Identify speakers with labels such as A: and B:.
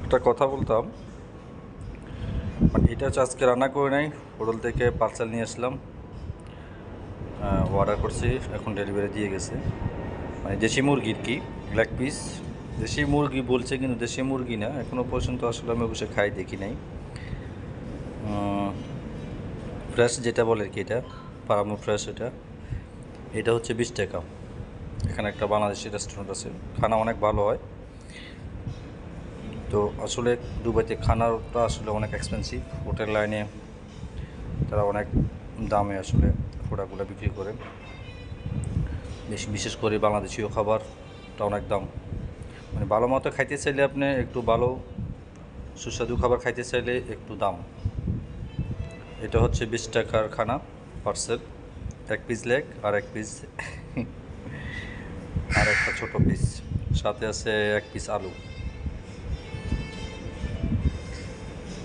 A: একটা কথা বলতাম, মানে এটা হচ্ছে আজকে রান্না করে নাই, হোটেল থেকে পার্সেল নিয়ে আসলাম, অর্ডার করছি, এখন ডেলিভারি দিয়ে গেছে। মানে দেশি মুরগির কি লেগ পিস, দেশি মুরগি বলছে কিন্তু দেশি মুরগি না, এখনও পর্যন্ত আসলে আমি অবশ্যই খাই দেখি নাই। ফ্রেশ যেটা বলে আর কি, এটা পারামু ফ্রেশ, এটা এটা হচ্ছে 20 টাকা। এখানে একটা বাংলাদেশি রেস্টুরেন্ট আছে, খানা অনেক ভালো হয়। তো আসলে দুবাইতে খানাটা আসলে অনেক এক্সপেন্সিভ, হোটেল লাইনে তারা অনেক দামে আসলে প্রোডাক্টগুলো বিক্রি করে। বিশেষ করে বাংলাদেশীয় খাবারটা অনেক দাম। মানে ভালো মতো খাইতে চাইলে আপনি একটু ভালো সুস্বাদু খাবার খাইতে চাইলে একটু দাম। এটা হচ্ছে 20 টাকার খানা পার্সেল, এক পিস লেগ আর এক পিস আর একটা ছোটো পিস, সাথে আছে এক পিস আলু।